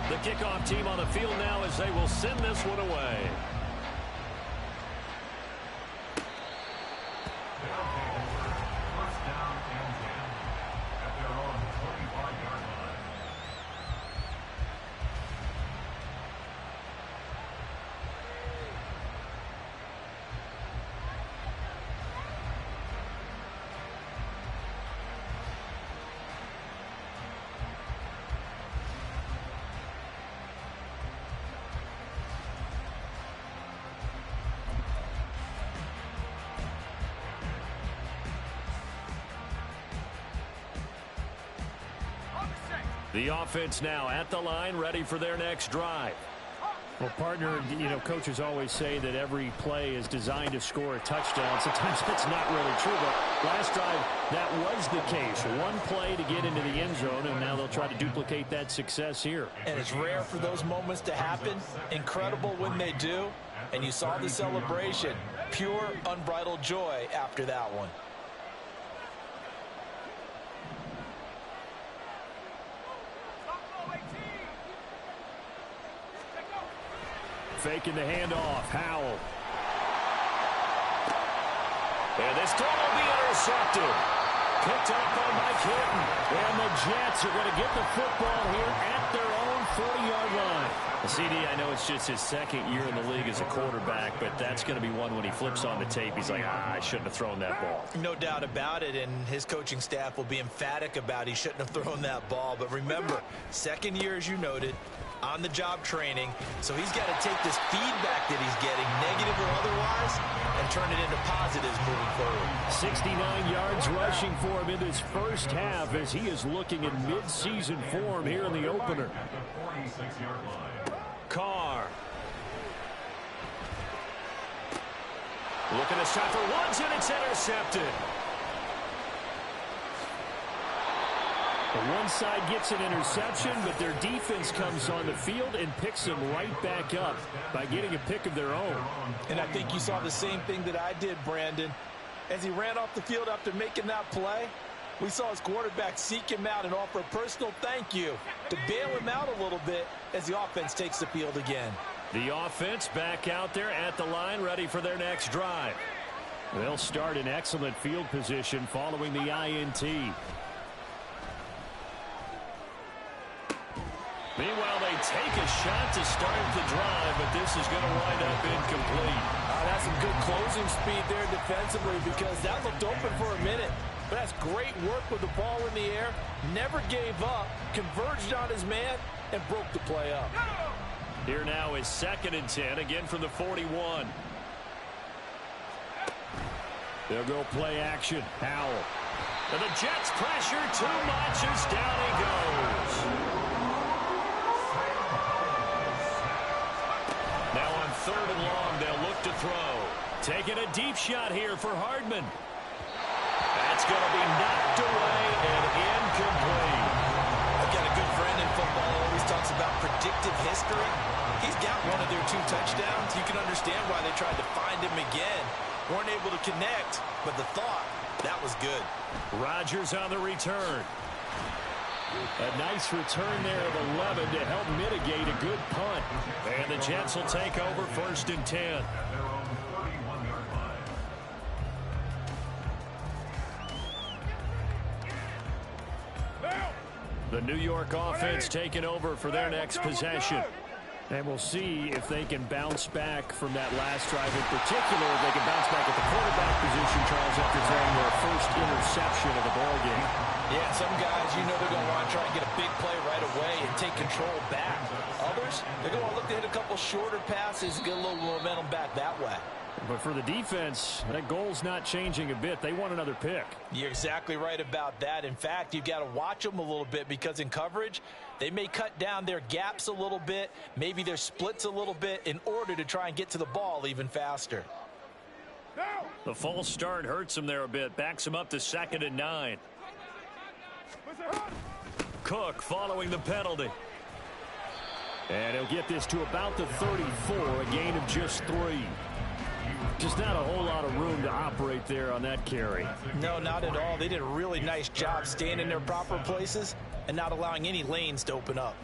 The kickoff team on the field now as they will send this one away. First down and 10 at their own 45-yard line. The offense now at the line, ready for their next drive. Well, partner, coaches always say that every play is designed to score a touchdown. Sometimes that's not really true, but last drive, that was the case. One play to get into the end zone, and now they'll try to duplicate that success here. And it's rare for those moments to happen. Incredible when they do. And you saw the celebration. Pure, unbridled joy after that one. Faking the handoff. Howell. And this throw will be intercepted. Picked up by Mike Hinton. And the Jets are going to get the football here at their own 40-yard line. CD, I know it's just his second year in the league as a quarterback, but that's going to be one when he flips on the tape. He's like, I shouldn't have thrown that ball. No doubt about it, and his coaching staff will be emphatic about he shouldn't have thrown that ball. But remember, second year, as you noted, on-the-job training, so he's got to take this feedback that he's getting, negative or otherwise, and turn it into positives moving forward. 69 yards rushing for him in this first half as he is looking in mid-season form here in the opener. Carr. Looking to shot for Woods, and it's intercepted. The one side gets an interception, but their defense comes on the field and picks them right back up by getting a pick of their own. And I think you saw the same thing that I did, Brandon. As he ran off the field after making that play, we saw his quarterback seek him out and offer a personal thank you to bail him out a little bit as the offense takes the field again. The offense back out there at the line, ready for their next drive. They'll start in excellent field position following the INT. Meanwhile, they take a shot to start the drive, but this is going to wind up incomplete. That's some good closing speed there defensively because that looked open for a minute. But that's great work with the ball in the air. Never gave up, converged on his man, and broke the play up. Here now is 2nd and 10, again from the 41. They'll go play action. Howell. And the Jets pressure too much as down he goes. Now on 3rd and long, they'll look to throw. Taking a deep shot here for Hardman. That's going to be knocked away and incomplete. I've got a good friend in football who always talks about predictive history. He's got one of their 2 touchdowns. You can understand why they tried to find him again. Weren't able to connect, but the thought, that was good. Rodgers on the return. A nice return there of 11 to help mitigate a good punt. And the Jets will take over 1st and 10. The New York offense taking over for their next possession. And we'll see if they can bounce back from that last drive in particular. If they can bounce back at the quarterback position, Charles, after throwing their first interception of the ballgame. Yeah, some guys, they're going to want to try and get a big play right away and take control back. Others, they're going to look to hit a couple shorter passes and get a little momentum back that way. But for the defense, that goal's not changing a bit. They want another pick. You're exactly right about that. In fact, you've got to watch them a little bit because in coverage, they may cut down their gaps a little bit, maybe their splits a little bit in order to try and get to the ball even faster. The false start hurts them there a bit. Backs them up to 2nd and 9. Cook following the penalty. And he'll get this to about the 34, a gain of just 3. Just not a whole lot of room to operate there on that carry. No, not at all. They did a really nice job staying in their proper places and not allowing any lanes to open up.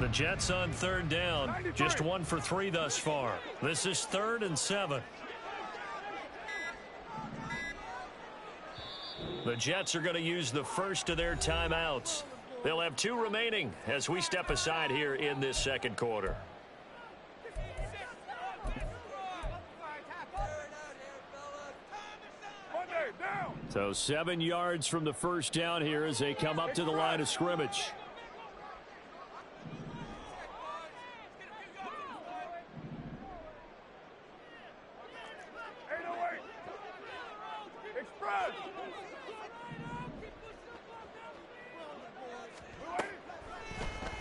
The Jets on third down. Just 1 for 3 thus far. This is 3rd and 7. The Jets are going to use the first of their timeouts. They'll have 2 remaining as we step aside here in this second quarter. So 7 yards from the first down here as they come up to the line of scrimmage.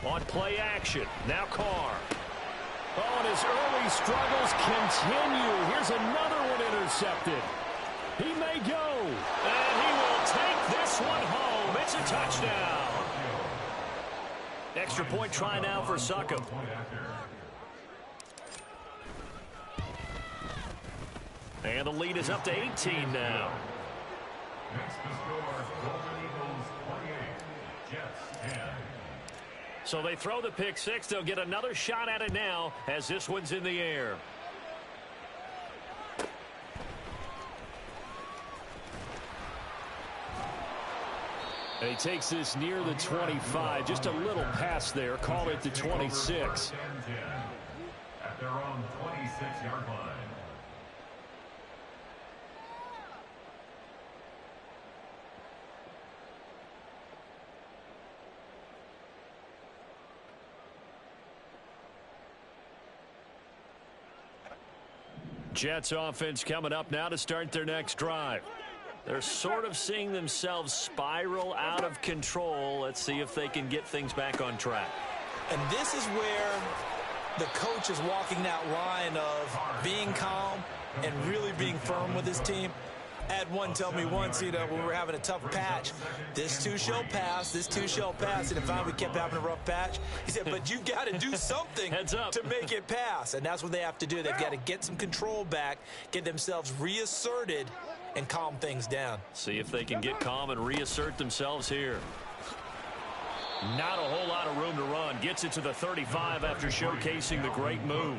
On play action, now Carr. Oh, and his early struggles continue. Here's another one intercepted. He may go, and he will take this one home. It's a touchdown. Extra point try now for Succop. And the lead is up to 18 now. Next to score, Golden Eagles 28, Jets 10. So they throw the pick six. They'll get another shot at it now as this one's in the air. And he takes this near the 25. Just a little pass there. Call it the 26. At their own 26-yard line. Jets offense coming up now to start their next drive. They're sort of seeing themselves spiral out of control. Let's see if they can get things back on track. And this is where the coach is walking that line of being calm and really being firm with his team. I had one tell me once, when we were having a tough patch, this too shall pass, this too shall pass. And finally we kept having a rough patch. He said, but you got to do something to make it pass. And that's what they have to do. They've got to get some control back, get themselves reasserted, and calm things down. See if they can get calm and reassert themselves here. Not a whole lot of room to run. Gets it to the 35 after showcasing the great move.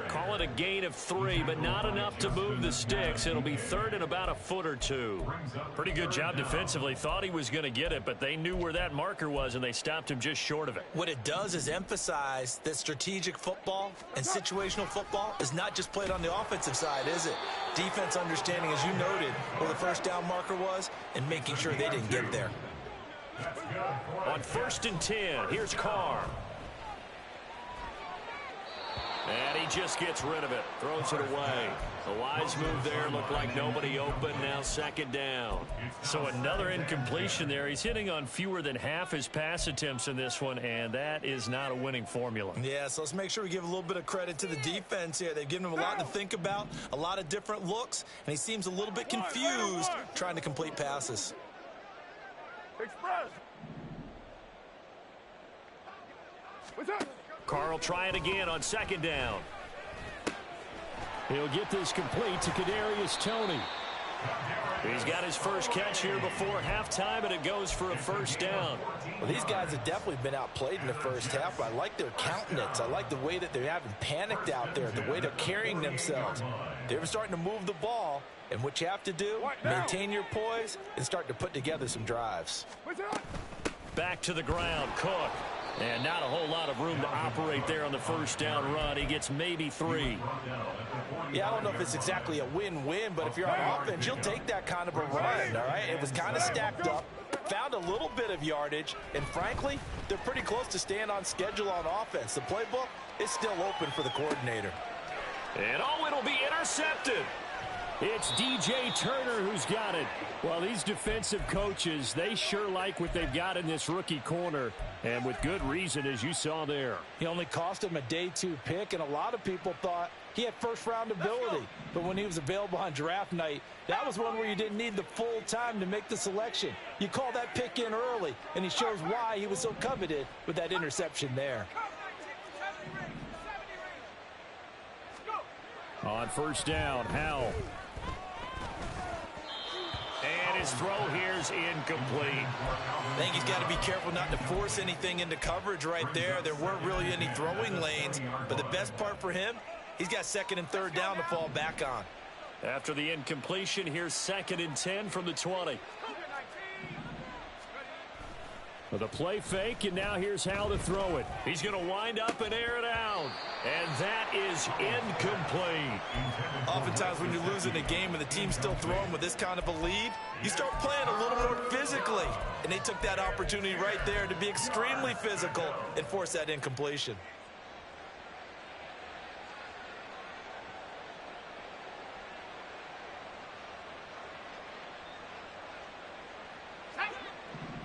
Call it a gain of 3, but not enough to move the sticks. It'll be third and about a foot or 2. Pretty good job defensively. Thought he was going to get it, but they knew where that marker was, and they stopped him just short of it. What it does is emphasize that strategic football and situational football is not just played on the offensive side, is it? Defense understanding, as you noted, where the first down marker was and making sure they didn't get there. On 1st and 10, here's Carr. And he just gets rid of it, throws it away. A wise move there, looked like nobody open, now 2nd down. So another incompletion there. He's hitting on fewer than half his pass attempts in this one, and that is not a winning formula. Yeah, so let's make sure we give a little bit of credit to the defense here. They've given him a lot to think about, a lot of different looks, and he seems a little bit confused trying to complete passes. Express. What's up? Carr will try it again on 2nd down. He'll get this complete to Kadarius Toney. He's got his first catch here before halftime, and it goes for a 1st down. Well, these guys have definitely been outplayed in the first half, but I like their countenance. I like the way that they haven't panicked out there, the way they're carrying themselves. They're starting to move the ball, and what you have to do, maintain your poise and start to put together some drives. Back to the ground, Cook. And not a whole lot of room to operate there on the 1st down run. He gets maybe 3. Yeah, I don't know if it's exactly a win-win, but if you're on offense, you'll take that kind of a run, all right? It was kind of stacked up, found a little bit of yardage, and frankly, they're pretty close to staying on schedule on offense. The playbook is still open for the coordinator. And it'll be intercepted. It's DJ Turner who's got it. Well, these defensive coaches, they sure like what they've got in this rookie corner, and with good reason, as you saw there. He only cost him a day 2 pick, and a lot of people thought he had first-round ability. But when he was available on draft night, that was one where you didn't need the full time to make the selection. You call that pick in early, and he shows why he was so coveted with that interception there. On 1st down, Howell. And his throw here's incomplete. I think he's got to be careful not to force anything into coverage right there. There weren't really any throwing lanes, but the best part for him, he's got 2nd and 3rd down to fall back on. After the incompletion, here's 2nd and 10 from the 20. The play fake, and now here's how to throw it. He's going to wind up and air it out. And that is incomplete. Oftentimes when you're losing a game and the team's still throwing with this kind of a lead, you start playing a little more physically. And they took that opportunity right there to be extremely physical and force that incompletion.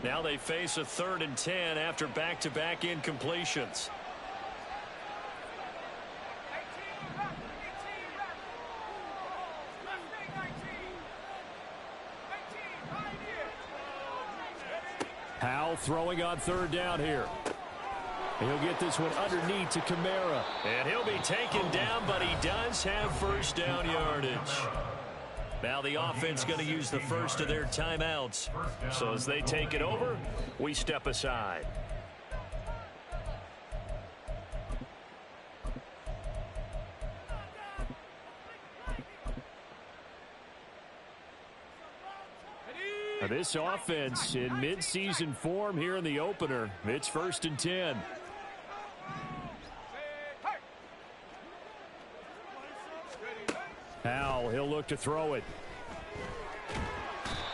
Now they face a 3rd and 10 after back-to-back incompletions. Powell throwing on 3rd down here. He'll get this one underneath to Kamara. And he'll be taken down, but he does have 1st down yardage. Now the offense going to use the first of their timeouts. So as they take it over, we step aside. Now this offense in midseason form here in the opener. It's 1st and 10. Powell, he'll look to throw it.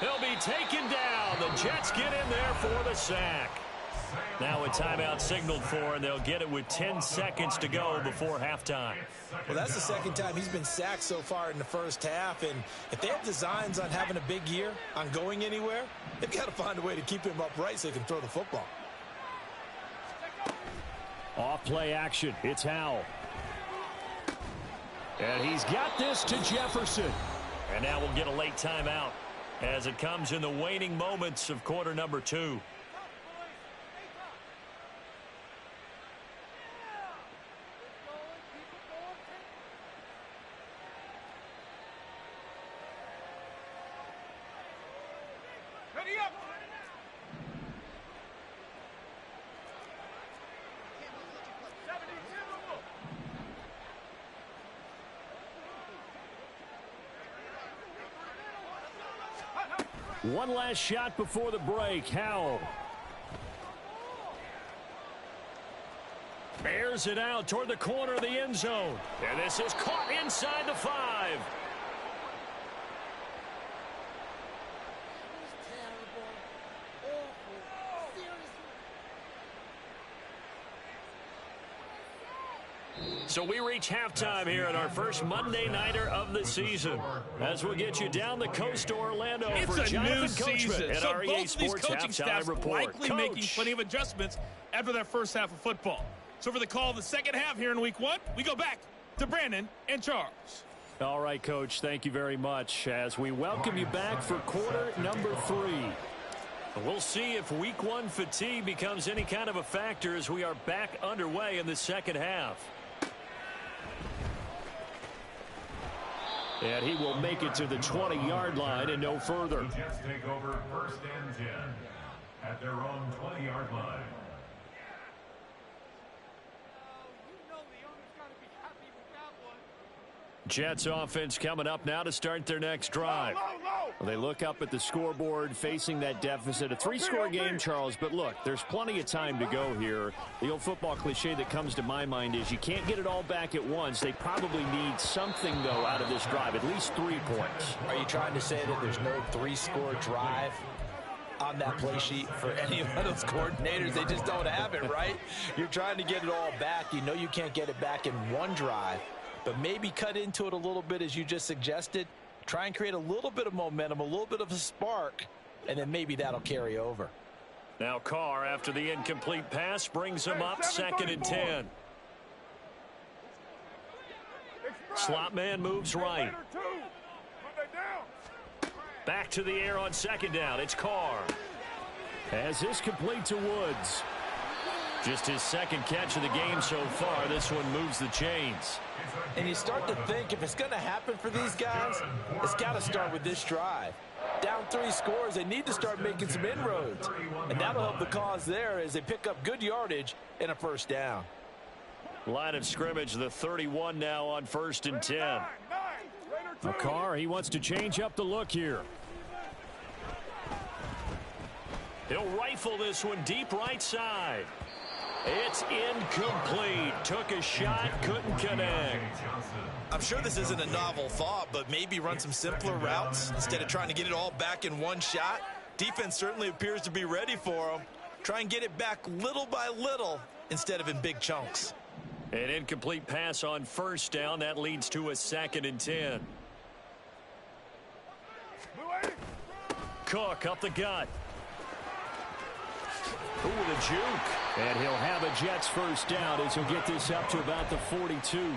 He'll be taken down. The Jets get in there for the sack. Now a timeout signaled for, and they'll get it with 10 seconds to go before halftime. Well, that's the 2nd time he's been sacked so far in the 1st half, and if they have designs on having a big year, on going anywhere, they've got to find a way to keep him upright so he can throw the football. Off play action. It's Howell. And he's got this to Jefferson. And now we'll get a late timeout as it comes in the waning moments of quarter number 2. One last shot before the break. Howell airs it out toward the corner of the end zone. And this is caught inside the 5. So we reach halftime here at our first Monday Nighter of the season. As we'll get you down the coast to Orlando for Jonathan Coachman at our EA Sports Halftime Report. Likely making plenty of adjustments after that first half of football. So for the call of the second half here in Week 1, we go back to Brandon and Charles. All right, Coach, thank you very much as we welcome you back for quarter number 3. We'll see if Week 1 fatigue becomes any kind of a factor as we are back underway in the second half. And he will make it to the 20-yard line and no further. The Jets take over 1st and 10 at their own 20-yard line. Jets offense coming up now to start their next drive. Well, they look up at the scoreboard facing that deficit. A 3-score game, Charles, but look, there's plenty of time to go here. The old football cliche that comes to my mind is you can't get it all back at once. They probably need something, though, out of this drive, at least 3 points. Are you trying to say that there's no 3-score drive on that play sheet for any of those coordinators? They just don't have it, right? You're trying to get it all back. You know you can't get it back in one drive. But maybe cut into it a little bit as you just suggested. Try and create a little bit of momentum, a little bit of a spark, and then maybe that'll carry over. Now Carr, after the incomplete pass, brings him up 2nd and 10. Slot man moves right. Back to the air on 2nd down. It's Carr. As this complete to Woods. Just his second catch of the game so far. This one moves the chains. And you start to think if it's going to happen for these guys, it's got to start with this drive. Down 3 scores, they need to start making some inroads. And that'll help the cause there as they pick up good yardage and a first down. Line of scrimmage, the 31 now on 1st and 10. Carr, he wants to change up the look here. He'll rifle this one deep right side. It's incomplete. Took a shot, couldn't connect. I'm sure this isn't a novel thought, but maybe run some simpler routes instead of trying to get it all back in one shot. Defense certainly appears to be ready for him. Try and get it back little by little instead of in big chunks. An incomplete pass on 1st down. That leads to a 2nd and 10. Cook up the gut. Ooh, the juke. And he'll have a Jets first down as he'll get this up to about the 42.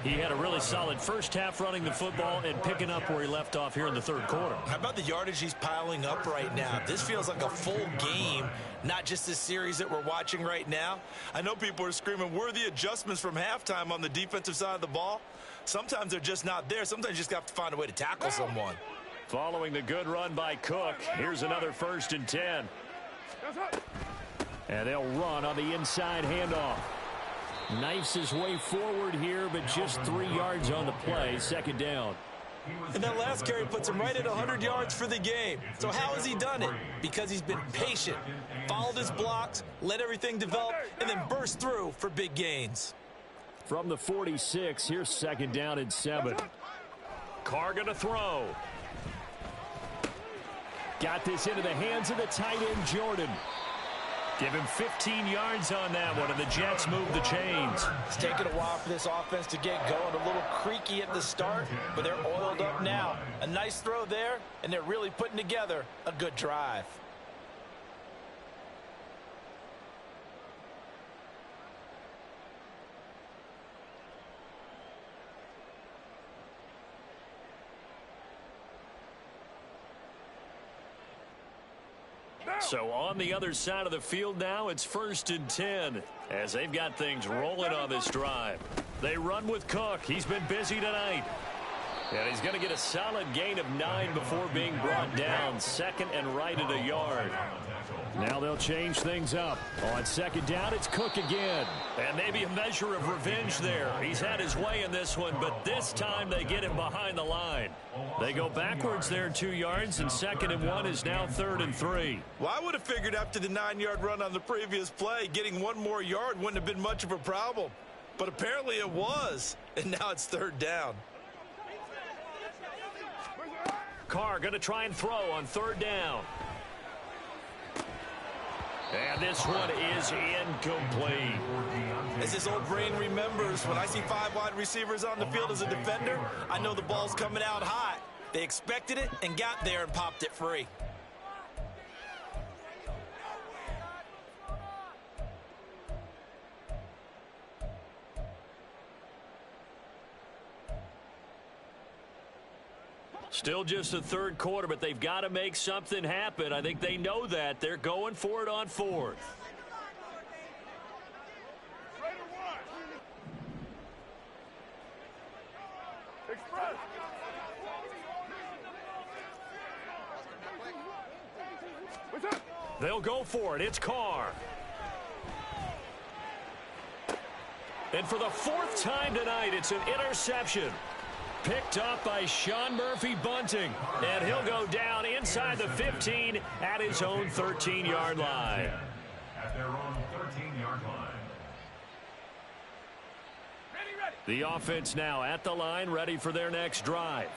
He had a really solid first half running the football and picking up where he left off here in the 3rd quarter. How about the yardage he's piling up right now? This feels like a full game, not just this series that we're watching right now. I know people are screaming, where are the adjustments from halftime on the defensive side of the ball? Sometimes they're just not there. Sometimes you just have to find a way to tackle someone. Following the good run by Cook, here's another 1st and 10. And they'll run on the inside handoff. Knifes his way forward here, but just 3 yards on the play. 2nd down. And that last carry puts him right at 100 yards for the game. So how has he done it? Because he's been patient, followed his blocks, let everything develop, and then burst through for big gains. From the 46, here's 2nd down and 7. Carr gonna throw. Got this into the hands of the tight end, Jordan. Give him 15 yards on that one, and the Jets move the chains. It's taken a while for this offense to get going. A little creaky at the start, but they're oiled up now. A nice throw there, and they're really putting together a good drive. So on the other side of the field now, it's 1st and 10 as they've got things rolling on this drive. They run with Cook. He's been busy tonight. And he's going to get a solid gain of 9 before being brought down. 2nd and right at a yard. Now they'll change things up. On 2nd down, it's Cook again. And maybe a measure of revenge there. He's had his way in this one, but this time they get him behind the line. They go backwards there 2 yards, and 2nd and 1 is now 3rd and 3. Well, I would have figured after the 9-yard run on the previous play, getting 1 more yard wouldn't have been much of a problem. But apparently it was, and now it's 3rd down. Carr going to try and throw on 3rd down. And this one is incomplete. As his old brain remembers, when I see 5 wide receivers on the field as a defender, I know the ball's coming out hot. They expected it and got there and popped it free. Still just the 3rd quarter, but they've got to make something happen. I think they know that. They're going for it on 4th. They'll go for it. It's Carr. And for the 4th time tonight, it's an interception. Picked up by Sean Murphy-Bunting. And he'll go down inside the 15 at his own 13-yard line. At their own 13-yard line. The offense now at the line, ready for their next drive.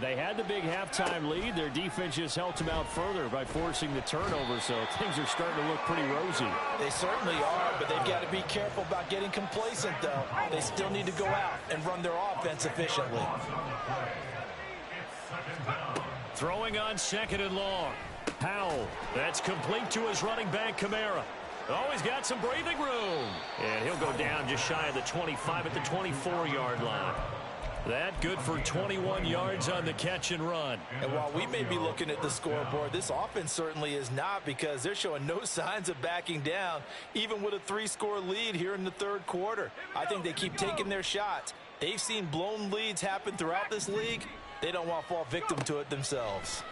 They had the big halftime lead. Their defense just helped them out further by forcing the turnover, so things are starting to look pretty rosy. They certainly are, but they've got to be careful about getting complacent, though. They still need to go out and run their offense efficiently. Throwing on 2nd and long. Powell. That's complete to his running back, Kamara. Oh, he's got some breathing room. And he'll go down just shy of the 25 at the 24-yard line. That good for 21 yards on the catch and run. And while we may be looking at the scoreboard, this offense certainly is not, because they're showing no signs of backing down, even with a 3-score lead here in the third quarter. I think they keep taking their shots. They've seen blown leads happen throughout this league. They don't want to fall victim to it themselves.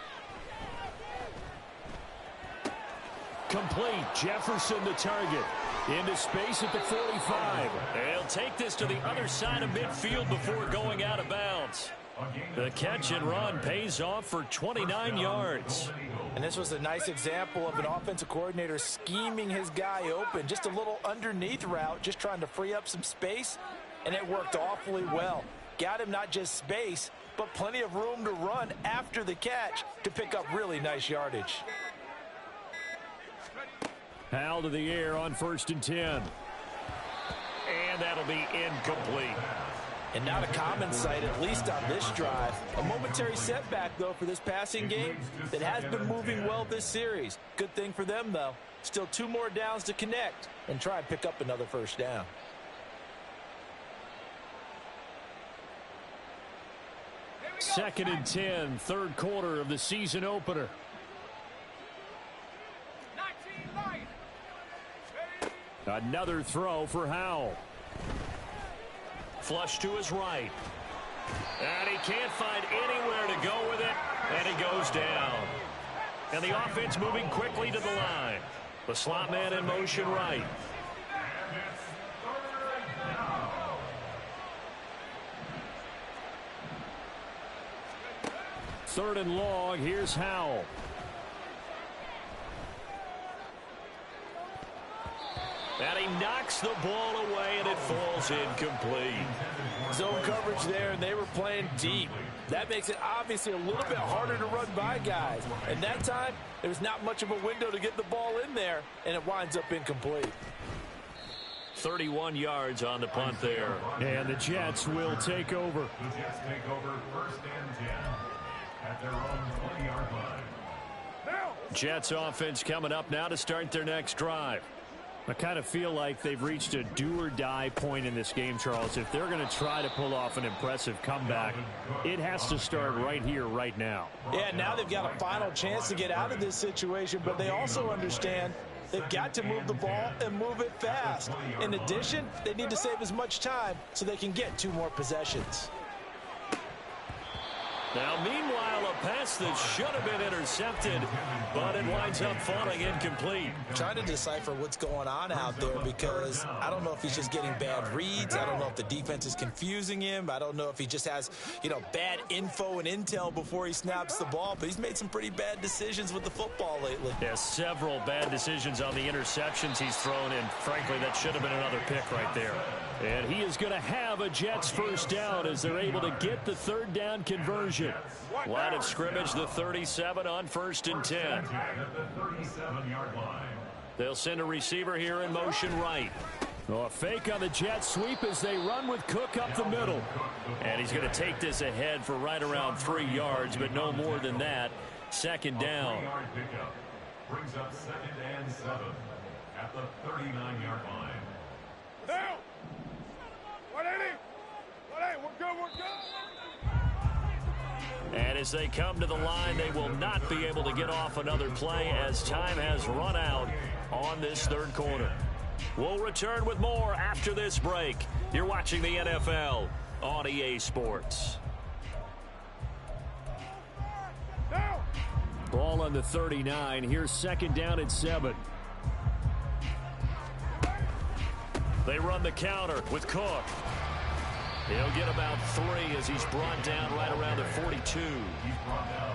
Complete. Jefferson the target. Into space at the 45. They'll take this to the other side of midfield before going out of bounds. The catch and run pays off for 29 yards. And this was a nice example of an offensive coordinator scheming his guy open. Just a little underneath route, just trying to free up some space, and it worked awfully well. Got him not just space, but plenty of room to run after the catch to pick up really nice yardage. Hal to the air on 1st and 10. And that'll be incomplete. And not a common sight, at least on this drive. A momentary setback, though, for this passing game that has been moving well this series. Good thing for them, though. Still 2 more downs to connect and try and pick up another first down. Second and 10, third quarter of the season opener. Another throw for Howell. Flush to his right. And he can't find anywhere to go with it. And he goes down. And the offense moving quickly to the line. The slot man in motion right. Third and long. Here's Howell. And he knocks the ball away, and it falls incomplete. Zone coverage there, and they were playing deep. That makes it obviously a little bit harder to run by guys. And that time, there was not much of a window to get the ball in there, and it winds up incomplete. 31 yards on the punt there. And the Jets will take over. The Jets take over 1st and 10 at their own 20-yard line. Jets offense coming up now to start their next drive. I kind of feel like they've reached a do-or-die point in this game, Charles. If they're going to try to pull off an impressive comeback, it has to start right here, right now. Yeah, now they've got a final chance to get out of this situation, but they also understand they've got to move the ball and move it fast. In addition, they need to save as much time so they can get 2 more possessions. Now, meanwhile, a pass that should have been intercepted, but it winds up falling incomplete. Trying to decipher what's going on out there, because I don't know if he's just getting bad reads. I don't know if the defense is confusing him. I don't know if he just has, bad info and intel before he snaps the ball. But he's made some pretty bad decisions with the football lately. Yeah, several bad decisions on the interceptions he's thrown, and frankly, that should have been another pick right there. And he is going to have a Jets first down as they're able to get the third down conversion. Line of scrimmage, the 37 on 1st and 10. They'll send a receiver here in motion right. Oh, a fake on the Jets sweep as they run with Cook up the middle. And he's going to take this ahead for right around 3 yards, but no more than that. Second down. Brings up 2nd and 7 at the 39-yard line. Now! 180! 180, we're good, we're good! And as they come to the line, they will not be able to get off another play as time has run out on this third quarter. We'll return with more after this break. You're watching the NFL on EA Sports. Ball on the 39. Here's 2nd down and 7. They run the counter with Cook. He'll get about 3 as he's brought down right around the 42.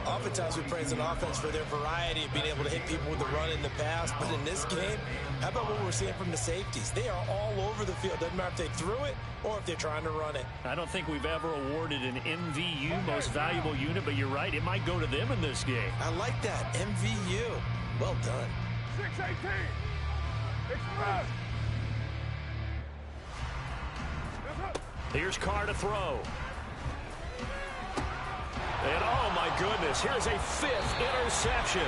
Oftentimes we praise an offense for their variety of being able to hit people with the run in the pass. But in this game, how about what we're seeing from the safeties? They are all over the field. Doesn't matter if they threw it or if they're trying to run it. I don't think we've ever awarded an MVU, most valuable unit, but you're right. It might go to them in this game. I like that. MVU. Well done. 618! Express! Here's Carr to throw. And oh my goodness, here's a 5th interception.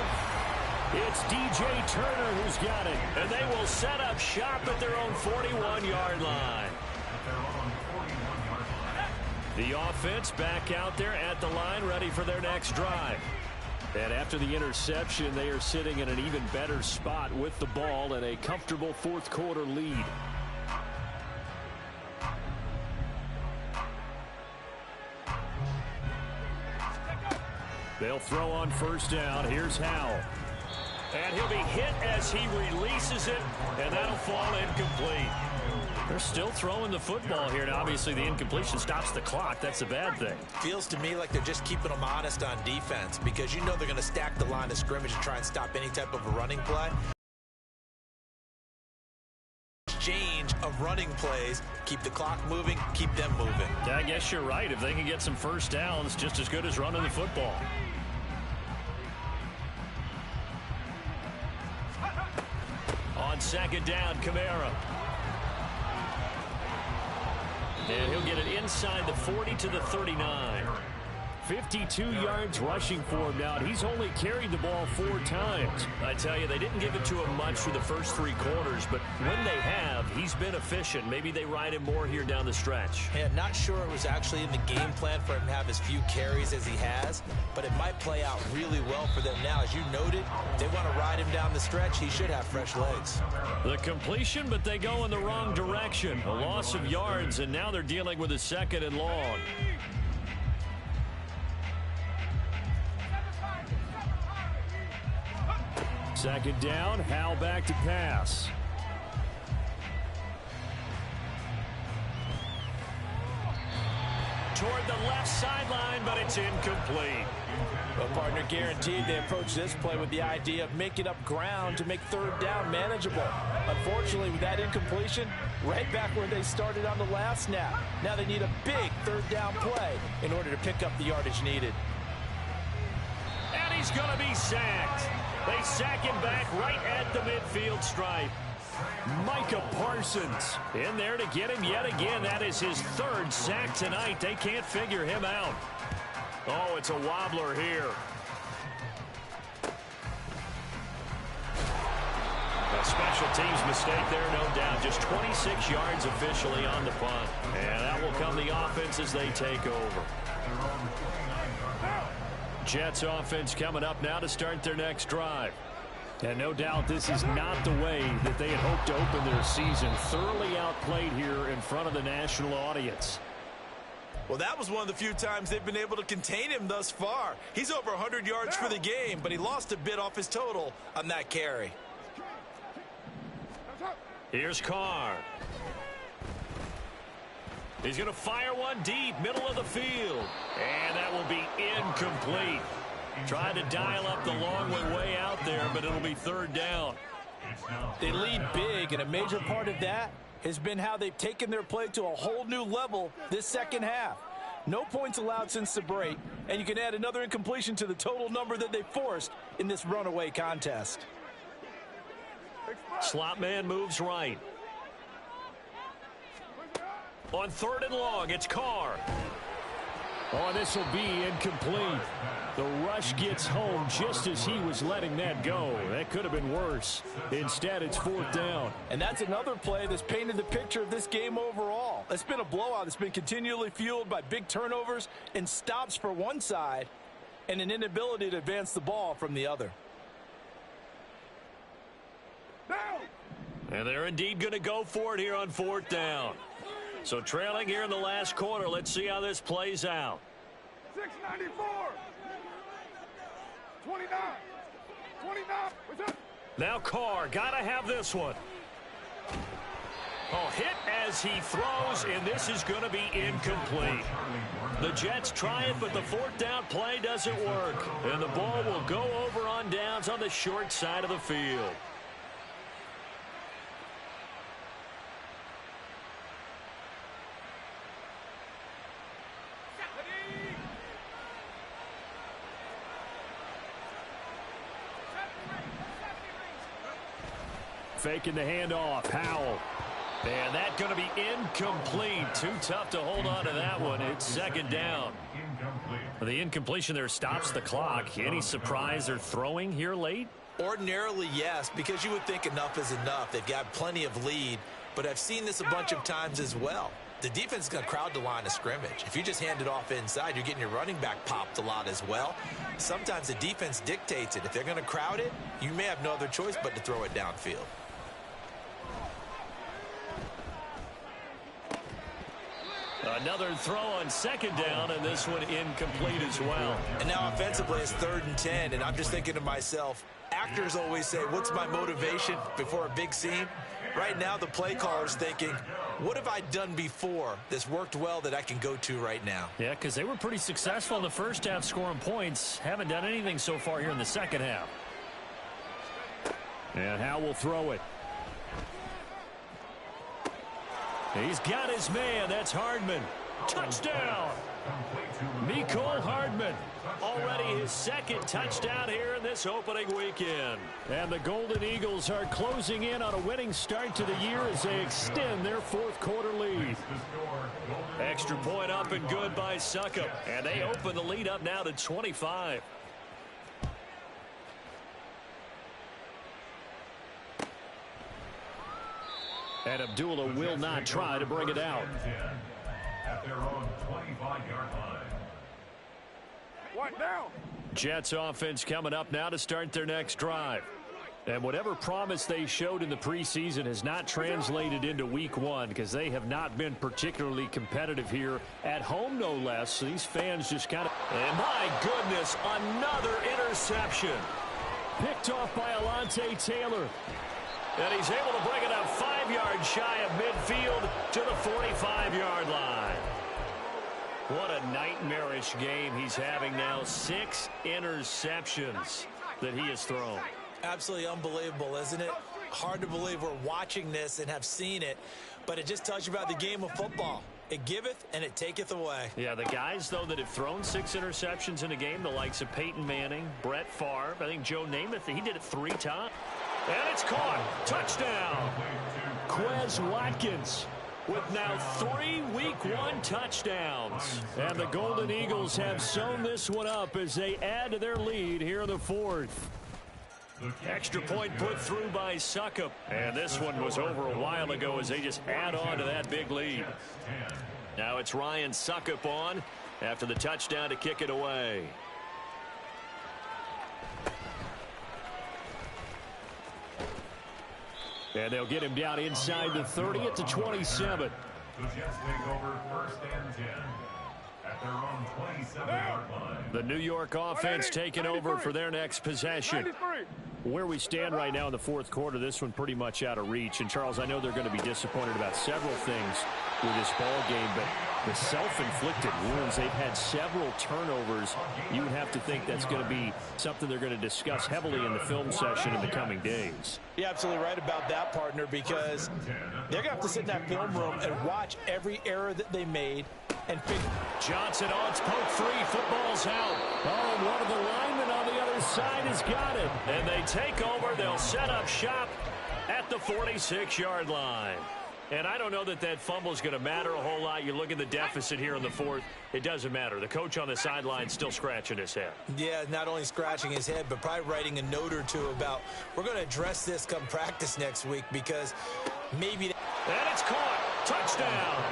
It's DJ Turner who's got it. And they will set up shop at their own 41-yard line. The offense back out there at the line, ready for their next drive. And after the interception, they are sitting in an even better spot with the ball and a comfortable fourth quarter lead. They'll throw on first down. Here's Howell. And he'll be hit as he releases it, and that'll fall incomplete. They're still throwing the football here, and obviously the incompletion stops the clock. That's a bad thing. Feels to me like they're just keeping them honest on defense because you know they're going to stack the line of scrimmage and try and stop any type of a running play. Exchange of running plays, keep the clock moving, keep them moving. Yeah, I guess you're right. If they can get some first downs, just as good as running the football. On second down, Kamara. And he'll get it inside the 40 to the 39. 52 yards rushing for him now, and he's only carried the ball 4 times. I tell you, they didn't give it to him much for the first 3 quarters, but when they have, he's been efficient. Maybe they ride him more here down the stretch. Yeah, not sure it was actually in the game plan for him to have as few carries as he has, but it might play out really well for them now. As you noted, if they want to ride him down the stretch, he should have fresh legs. The completion, but they go in the wrong direction. A loss of yards, and now they're dealing with a 2nd and long. Second down, Howell back to pass. Toward the left sideline, but it's incomplete. Well, partner, guaranteed they approach this play with the idea of making up ground to make third down manageable. Unfortunately, with that incompletion, right back where they started on the last snap. Now they need a big third down play in order to pick up the yardage needed. And he's going to be sacked. They sack him back right at the midfield stripe. Micah Parsons in there to get him yet again. That is his 3rd sack tonight. They can't figure him out. Oh, it's a wobbler here. A special teams mistake there, no doubt. Just 26 yards officially on the punt. And that will come the offense as they take over. Jets offense coming up now to start their next drive. And no doubt this is not the way that they had hoped to open their season. Thoroughly outplayed here in front of the national audience. Well, that was one of the few times they've been able to contain him thus far. He's over 100 yards for the game, but he lost a bit off his total on that carry. Here's Carr. He's going to fire one deep, middle of the field. And that will be incomplete. Tried to dial up the long way out there, but it'll be 3rd down. They lead big, and a major part of that has been how they've taken their play to a whole new level this second half. No points allowed since the break, and you can add another incompletion to the total number that they forced in this runaway contest. Slot man moves right. On 3rd and long, it's Carr. Oh, this will be incomplete. The rush gets home just as he was letting that go. That could have been worse. Instead, it's 4th down. And that's another play that's painted the picture of this game overall. It's been a blowout. It's been continually fueled by big turnovers and stops for one side and an inability to advance the ball from the other. And they're indeed going to go for it here on 4th down. So trailing here in the last quarter, let's see how this plays out. 694. 29. 29. What's up? Now Carr, got to have this one. Oh, hit as he throws, and this is going to be incomplete. The Jets try it, but the 4th down play doesn't work. And the ball will go over on downs on the short side of the field. Faking the handoff, Howell. And that's going to be incomplete. Too tough to hold on to that one. It's 2nd down. The incompletion there stops the clock. Any surprise they're throwing here late? Ordinarily, yes, because you would think enough is enough. They've got plenty of lead, but I've seen this a bunch of times as well. the defense is going to crowd the line of scrimmage. If you just hand it off inside, you're getting your running back popped a lot as well. Sometimes the defense dictates it. If they're going to crowd it, you may have no other choice but to throw it downfield. Another throw on second down, and this one incomplete as well. And now offensively it's 3rd and 10, and I'm just thinking to myself, actors always say, what's my motivation before a big scene? Right now the play caller's thinking, what have I done before that's worked well that I can go to right now? Yeah, because they were pretty successful in the first half scoring points. Haven't done anything so far here in the second half. And Howe will throw it. He's got his man. That's Hardman. Touchdown. Mecole Hardman. Already his 2nd touchdown here in this opening weekend. And the Golden Eagles are closing in on a winning start to the year as they extend their 4th quarter lead. Extra point up and good by Succop. And they open the lead up now to 25. And Abdullah will not try to bring it out. At their own 25-yard line. One down. Jets offense coming up now to start their next drive. And whatever promise they showed in the preseason has not translated into week 1 because they have not been particularly competitive here at home, no less. So these fans just kind of... And my goodness, another interception. Picked off by Alontae Taylor. And he's able to bring it up 5 yards shy of midfield to the 45-yard line. What a nightmarish game he's having now. 6 interceptions that he has thrown. Absolutely unbelievable, isn't it? Hard to believe we're watching this and have seen it, but it just tells you about the game of football. It giveth and it taketh away. Yeah, the guys, though, that have thrown 6 interceptions in a game, the likes of Peyton Manning, Brett Favre, I think Joe Namath, he did it 3 times. And it's caught. Touchdown. Quez Watkins with now 3 week 1 touchdowns. And the Golden Eagles have sewn this one up as they add to their lead here in the 4th. Extra point put through by Succop. And this one was over a while ago as they just add on to that big lead. Now it's Ryan Succop on after the touchdown to kick it away. And they'll get him down inside the 30 at the 27. The Jets take over 1st and 10 at their own 27-yard line. The New York offense taking over for their next possession. 93. Where we stand right now in the 4th quarter, this one pretty much out of reach. And, Charles, I know they're going to be disappointed about several things with this ball game, but the self-inflicted wounds, they've had several turnovers. You would have to think that's going to be something they're going to discuss heavily in the film session in the coming days. You're absolutely right about that, partner, because they're going to have to sit in that film room and watch every error that they made and figure. Johnson on, it's poke free, football's out. Oh, and one of the linemen on the other side has got it. And they take over, they'll set up shop at the 46-yard line. And I don't know that that fumble is going to matter a whole lot. You look at the deficit here in the 4th, it doesn't matter. The coach on the sideline still scratching his head. Yeah, not only scratching his head, but probably writing a note or two about, we're going to address this come practice next week because maybe... And it's caught. Touchdown.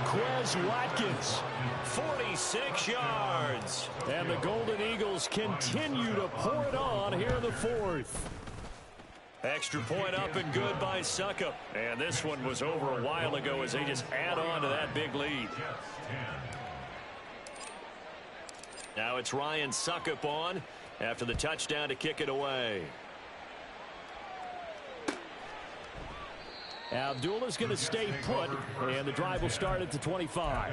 Quez Watkins, 46 yards. And the Golden Eagles continue to pour it on here in the 4th. Extra point up and good by Succop. And this one was over a while ago as they just add on to that big lead. Now it's Ryan Succop on after the touchdown to kick it away. Abdullah's going to stay put, and the drive will start at the 25.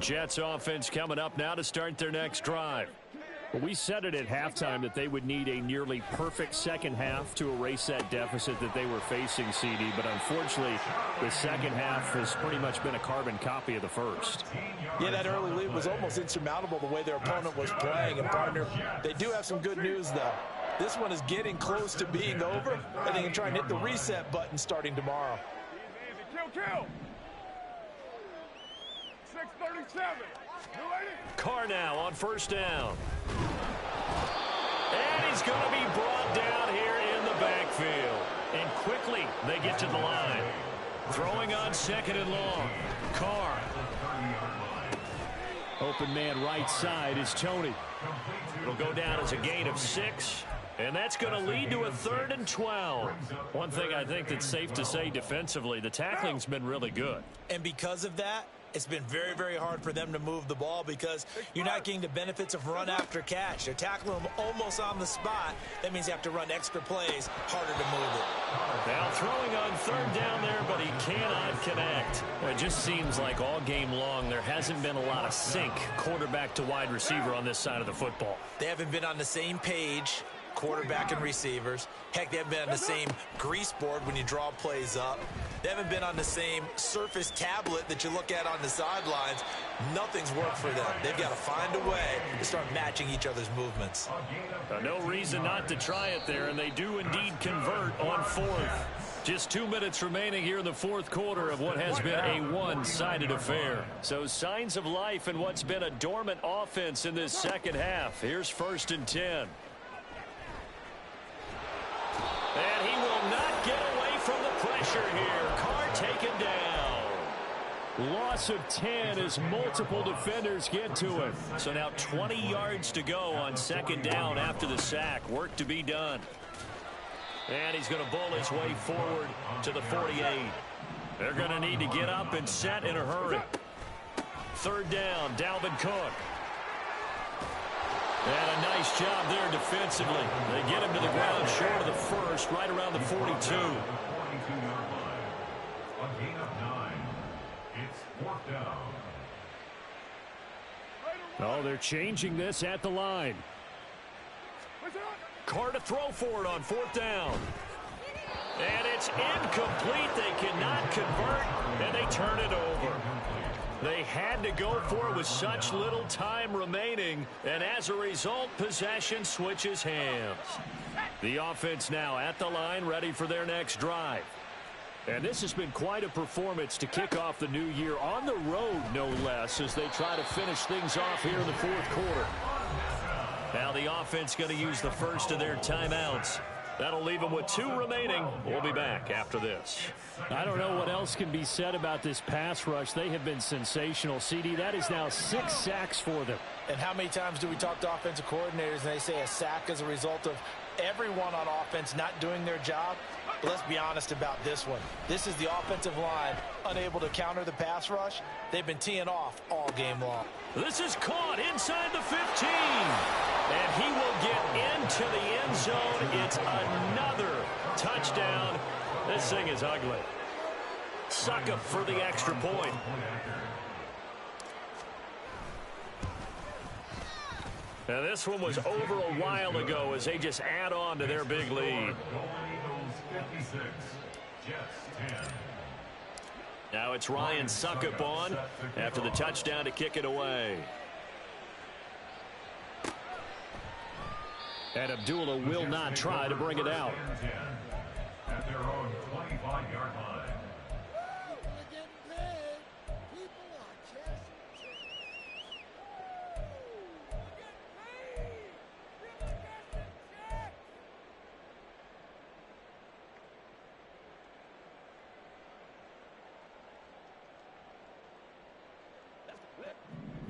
Jets offense coming up now to start their next drive. Well, we said it at halftime that they would need a nearly perfect second half to erase that deficit that they were facing, CD. But unfortunately, the second half has pretty much been a carbon copy of the first. Yeah, that early lead was almost insurmountable the way their opponent was playing. And, partner, they do have some good news, though. This one is getting close to being over, and they can try and hit the reset button starting tomorrow. Easy, kill. 6:37. Carr now on first down. And he's going to be brought down here in the backfield. And quickly they get to the line. Throwing on 2nd and long. Carr. Open man right side is Tony. It'll go down as a gain of 6. And that's going to lead to a 3rd and 12. One thing I think that's safe to say defensively, the tackling's been really good. And because of that, it's been very, very hard for them to move the ball because you're not getting the benefits of run after catch. They're tackling them almost on the spot. That means you have to run extra plays, harder to move it. Now throwing on 3rd down there, but he cannot connect. Well, it just seems like all game long there hasn't been a lot of sync quarterback to wide receiver on this side of the football. They haven't been on the same page, quarterback and receivers. Heck, they haven't been on the same grease board when you draw plays up. They haven't been on the same surface tablet that you look at on the sidelines. Nothing's worked for them. They've got to find a way to start matching each other's movements. No reason not to try it there, and they do indeed convert on 4th. Just 2 minutes remaining here in the 4th quarter of what has been a one-sided affair. So signs of life in what's been a dormant offense in this 2nd half. Here's 1st and 10. And he will not get away from the pressure here. Carr taken down. Loss of 10 as multiple defenders get to him. So now 20 yards to go on 2nd down after the sack. Work to be done. And he's going to bowl his way forward to the 48. They're going to need to get up and set in a hurry. 3rd down, Dalvin Cook. And a nice job there defensively. They get him to the ground short of the 1st, right around the 42. 42-yard line. A gain of 9. It's 4th down. Oh, they're changing this at the line. Carr to throw for it on 4th down. And it's incomplete. They cannot convert, and they turn it over. They had to go for it with such little time remaining, and as a result, possession switches hands. The offense now at the line, ready for their next drive. And this has been quite a performance to kick off the new year on the road, no less, as they try to finish things off here in the 4th quarter. Now the offense going to use the first of their timeouts. That'll leave them with 2 remaining. We'll be back after this. I don't know what else can be said about this pass rush. They have been sensational. CD, that is now 6 sacks for them. And how many times do we talk to offensive coordinators and they say a sack as a result of everyone on offense not doing their job? But let's be honest about this one. This is the offensive line unable to counter the pass rush. They've been teeing off all game long. This is caught inside the 15. And he will get into the end zone. It's another touchdown. This thing is ugly. Suckup for the extra point. Now this one was over a while ago as they just add on to their big lead. Now it's Ryan Suckup on after the touchdown to kick it away. And Abdullah will not try to bring it out. At their own 25-yard line.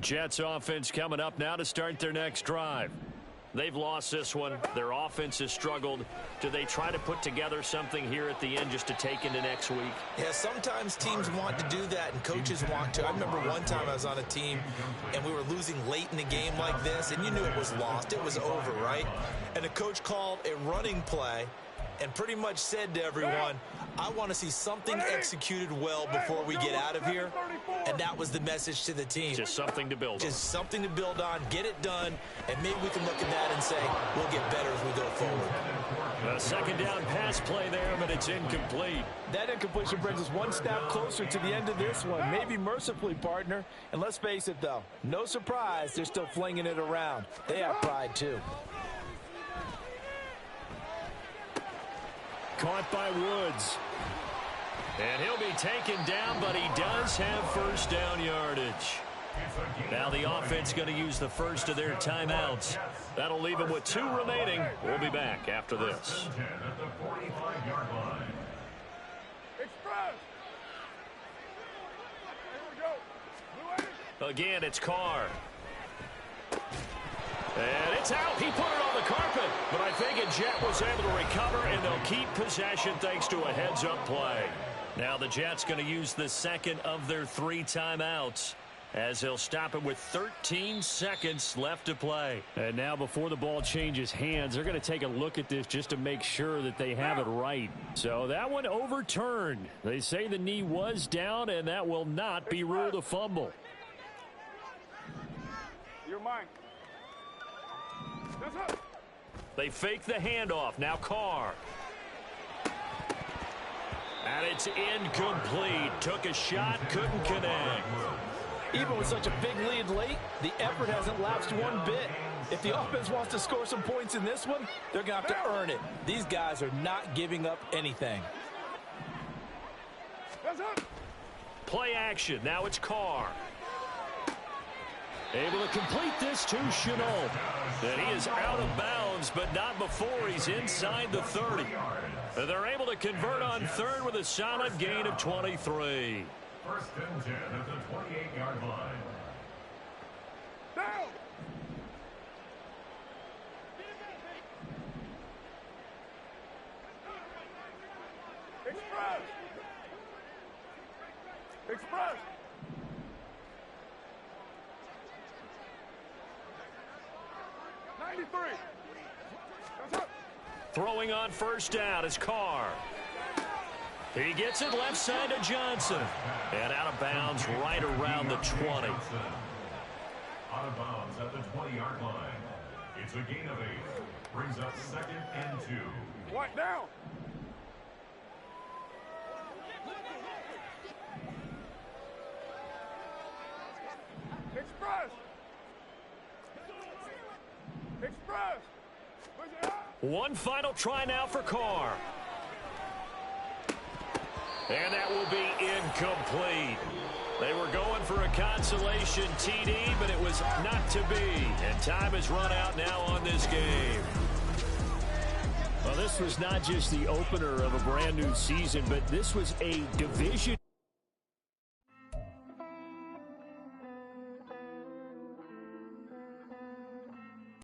Jets offense coming up now to start their next drive. They've lost this one. Their offense has struggled. Do they try to put together something here at the end just to take into next week? Yeah, sometimes teams want to do that and coaches want to. I remember one time I was on a team and we were losing late in the game like this, and you knew it was lost. It was over, right? And the coach called a running play and pretty much said to everyone, I want to see something executed well before we get out of here. And that was the message to the team. Just something to build on. Just something to build on, get it done, and maybe we can look at that and say, we'll get better as we go forward. A second down pass play there, but it's incomplete. That incompletion brings us one step closer to the end of this one. Maybe mercifully, partner. And let's face it, though, no surprise, they're still flinging it around. They have pride, too. Caught by Woods. And he'll be taken down, but he does have first down yardage. Now the offense going to use the first of their timeouts. That'll leave them with 2 remaining. We'll be back after this. At the 45-yard line. Express. Here we go. Again, it's Carr. And it's out. He put it on the carpet. But I think Jet was able to recover, and they'll keep possession thanks to a heads-up play. Now the Jets going to use the second of their 3 timeouts, as they'll stop it with 13 seconds left to play. And now before the ball changes hands, they're going to take a look at this just to make sure that they have it right. So that one overturned. They say the knee was down, and that will not be ruled a fumble. You're mine. That's it. They fake the handoff. Now Carr. And it's incomplete. Took a shot, couldn't connect. Even with such a big lead late, the effort hasn't lapsed one bit. If the offense wants to score some points in this one, they're going to have to earn it. These guys are not giving up anything. That's it. Play action. Now it's Carr. Able to complete this to Chenault. And he is out of bounds, but not before he's inside the 30. And they're able to convert on third with a solid gain of 23. First and 10 at the 28-yard line. Down. Express. Express. That's it. Throwing on first down is Carr. He gets it left side to Johnson. And out of bounds right around the 20. Out of bounds at the 20-yard line. It's a gain of 8. Brings up second and 2. What down? Express. Express. Push it out. One final try now for Carr. And that will be incomplete. They were going for a consolation TD, but it was not to be. And time has run out now on this game. Well, this was not just the opener of a brand new season, but this was a division.